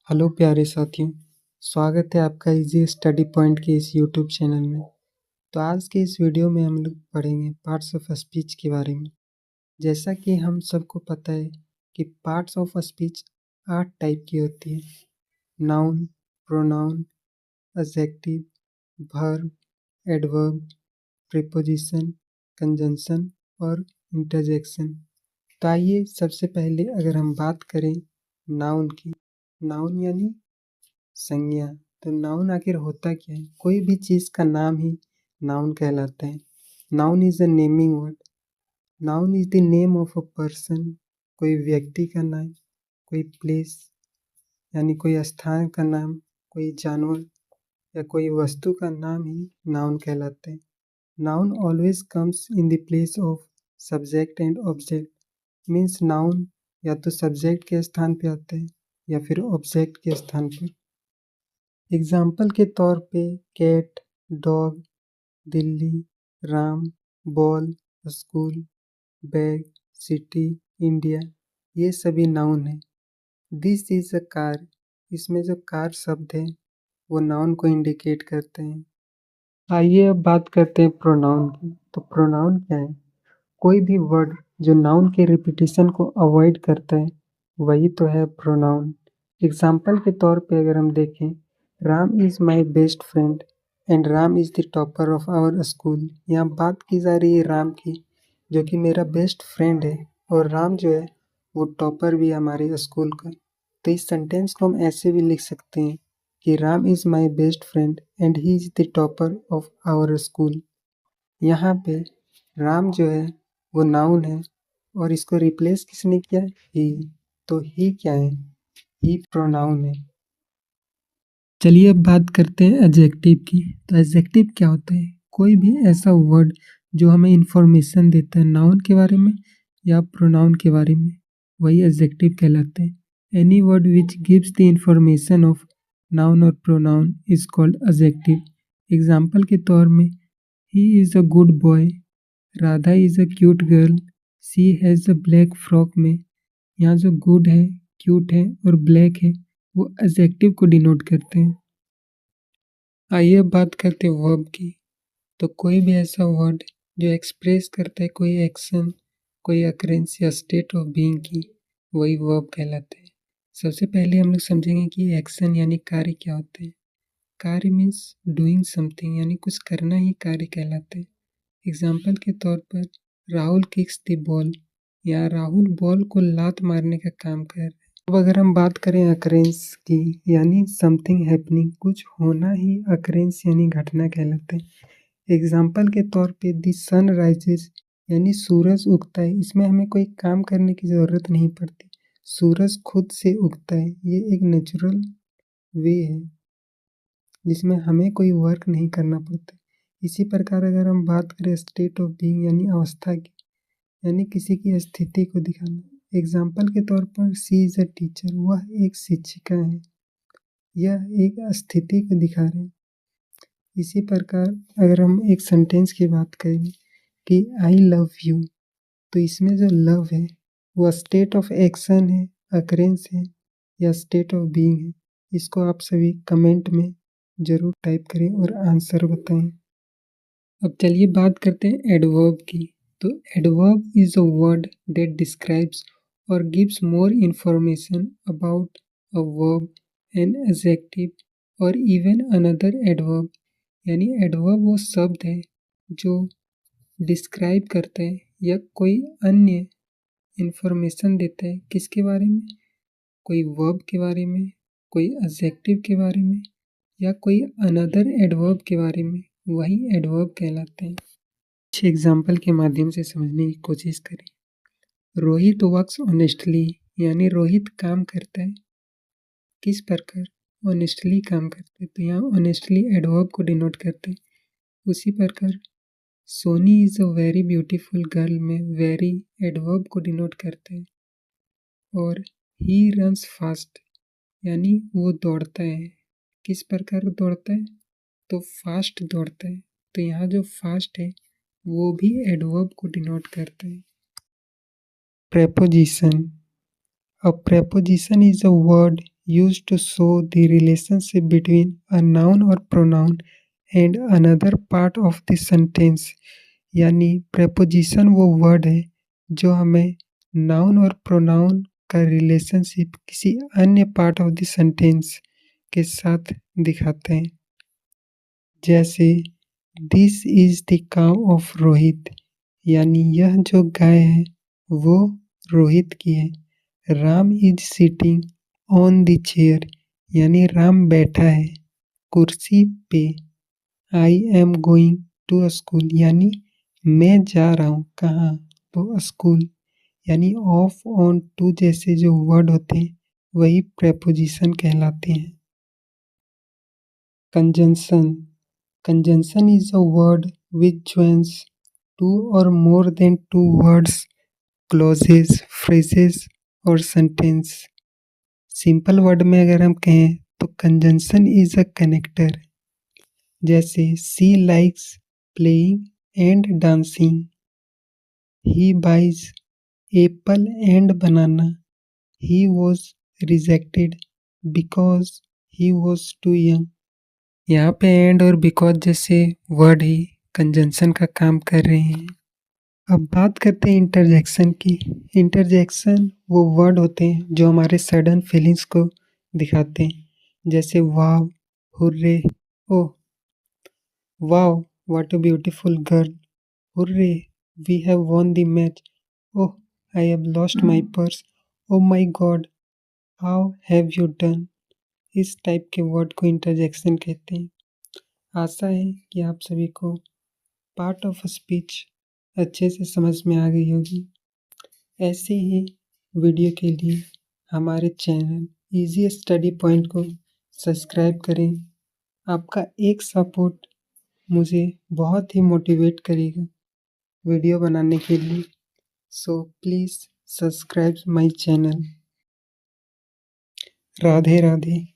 Hello प्यारे साथियों, स्वागत है आपका इजी स्टडी पॉइंट के इस यूट्यूब चैनल में। तो आज के इस वीडियो में हम लोग पढ़ेंगे पार्ट्स ऑफ स्पीच के बारे में। जैसा कि हम सबको पता है कि पार्ट्स ऑफ स्पीच 8 टाइप की होती है: noun, pronoun, adjective, verb, adverb, preposition, conjunction और इंटरजेक्शन। तो आइए सबसे पहले अगर हम बात करें नाउन की। नाउन यानी संज्ञा। तो नाउन आखिर होता क्या है? कोई भी चीज़ का नाम ही नाउन कहलाता है। Noun is a naming word. Noun is the name of a person. कोई व्यक्ति का नाम, कोई प्लेस यानी कोई स्थान का नाम, कोई जानवर या कोई वस्तु का नाम ही नाउन कहलाता है। Noun always comes in the place of subject and object. Means noun या तो सब्जेक्ट के स्थान पे आता है या फिर ऑब्जेक्ट के स्थान पर। एग्जाम्पल के तौर पे cat, dog, Delhi, Ram, ball, school, bag, city, India, ये सभी नाउन है। This is a car. इसमें जो कार शब्द है वो नाउन को इंडिकेट करते हैं। आइए अब बात करते हैं प्रोनाउन की। तो प्रोनाउन क्या है? कोई भी वर्ड जो नाउन के रिपीटिशन को अवॉइड करता है वही तो है प्रोनाउन। एग्जाम्पल के तौर पे अगर हम देखें, Ram is my best friend and Ram is the topper of our school. यहाँ बात की जा रही है राम की, जो कि मेरा बेस्ट फ्रेंड है, और राम जो है वो टॉपर भी है हमारे स्कूल का। तो इस सेंटेंस को हम ऐसे भी लिख सकते हैं कि Ram is my best friend and he is the topper of our school. यहाँ पे राम जो है वो नाउन है और इसको रिप्लेस किसने किया? ही। तो ही क्या है? ही प्रोनाउन है। चलिए अब बात करते हैं एडजेक्टिव की। तो एडजेक्टिव क्या होता है? कोई भी ऐसा वर्ड जो हमें इंफॉर्मेशन देता है नाउन के बारे में या प्रोनाउन के बारे में, वही एडजेक्टिव कहलाते हैं। Any word which gives the information of noun और pronoun is called adjective. Example के तौर में, he is a good boy, Radha is a cute girl, she has a black frock में। यहाँ जो गुड है, क्यूट है और ब्लैक है वो एडजेक्टिव को डिनोट करते हैं। आइए अब बात करते हैं वर्ब की। तो कोई भी ऐसा वर्ड जो एक्सप्रेस करता है कोई एक्शन, कोई अकरेंस या स्टेट ऑफ बीइंग की, वही वर्ब कहलाता है। सबसे पहले हम लोग समझेंगे कि एक्शन यानी कार्य क्या होता है। कार्य मीन्स डूइंग समथिंग, यानी कुछ करना ही कार्य कहलाता है। एग्जाम्पल के तौर पर राहुल किक्स द बॉल, या राहुल बॉल को लात मारने का काम कर रहे हैं। अब अगर हम बात करें अकरेंस की, यानी समथिंग हैपनिंग, कुछ होना ही अकरेंस यानी घटना कहलाता है। एग्जाम्पल के तौर पे द सन राइजेस, यानी सूरज उगता है। इसमें हमें कोई काम करने की ज़रूरत नहीं पड़ती, सूरज खुद से उगता है। ये एक नेचुरल वे है जिसमें हमें कोई वर्क नहीं करना पड़ता। इसी प्रकार अगर हम बात करें स्टेट ऑफ बीइंग यानी अवस्था की, यानी किसी की स्थिति को दिखाना। एग्जाम्पल के तौर पर सी इज अ टीचर, वह एक शिक्षिका है। यह एक स्थिति को दिखा रहे हैं। इसी प्रकार अगर हम एक सेंटेंस की बात करें कि आई लव यू, तो इसमें जो लव है वह स्टेट ऑफ एक्शन है, अकरेंस है या स्टेट ऑफ बीइंग है। इसको आप सभी कमेंट में ज़रूर टाइप करें और आंसर बताएं। अब चलिए बात करते हैं एडवर्ब की। तो adverb is a word that describes और gives more information about a verb, an adjective और इवन अनदर एडवर्ब। यानी एडवर्ब वो शब्द है जो डिस्क्राइब करता है या कोई अन्य इंफॉर्मेशन देता है। किसके बारे में? कोई वर्ब के बारे में, कोई एडजेक्टिव के बारे में या कोई अनदर एडवर्ब के बारे में, वही एडवर्ब कहलाते हैं। कुछ एग्जाम्पल के माध्यम से समझने की कोशिश करें। रोहित वर्क्स ऑनेस्टली, यानी रोहित काम करता है। किस प्रकार? ऑनेस्टली काम करता है, तो यहाँ ऑनेस्टली एडवर्ब को डिनोट करते हैं। उसी प्रकार Soni is a very beautiful girl में वेरी एडवर्ब को डिनोट करते हैं। और ही रन्स फास्ट, यानी वो दौड़ता है। किस प्रकार दौड़ता है? तो फास्ट दौड़ता है। तो यहाँ जो फास्ट है वो भी एडवर्ब को डिनोट करते हैं। Preposition. A preposition is a word used to show the relationship between a noun or pronoun and another part of the sentence। यानी preposition वो वर्ड है जो हमें नाउन और प्रोनाउन का रिलेशनशिप किसी अन्य पार्ट ऑफ द सेंटेंस के साथ दिखाते हैं। जैसे this is the cow of Rohit, यानी यह जो गाय है वो रोहित की है। Ram is sitting on the chair, यानी राम बैठा है कुर्सी पे। I am going to school, यानी मैं जा रहा हूँ कहाँ, तो स्कूल। यानी ऑफ, ऑन, टू जैसे जो वर्ड होते हैं वही प्रेपोजिशन कहलाते हैं। Conjunction. Conjunction is a word which joins two or more than two words, clauses, phrases और sentence। सिंपल वर्ड में अगर हम कहें तो कंजंक्शन इज अ कनेक्टर। जैसे she likes playing and dancing, he buys apple and banana, he was rejected because he was too young. यहाँ पे and और बिकॉज जैसे वर्ड ही कंजंक्शन का काम कर रहे हैं। अब बात करते हैं इंटरजेक्शन की। इंटरजेक्शन वो वर्ड होते हैं जो हमारे सडन फीलिंग्स को दिखाते हैं। जैसे wow, hurray, oh, wow what a beautiful girl, hurray we have won the match, oh I have lost my purse, oh my God how have you done. इस टाइप के वर्ड को interjection कहते हैं। आशा है कि आप सभी को पार्ट ऑफ स्पीच अच्छे से समझ में आ गई होगी। ऐसे ही वीडियो के लिए हमारे चैनल इजी स्टडी पॉइंट को सब्सक्राइब करें। आपका एक सपोर्ट मुझे बहुत ही मोटिवेट करेगा वीडियो बनाने के लिए। So please subscribe my channel. Radhe Radhe.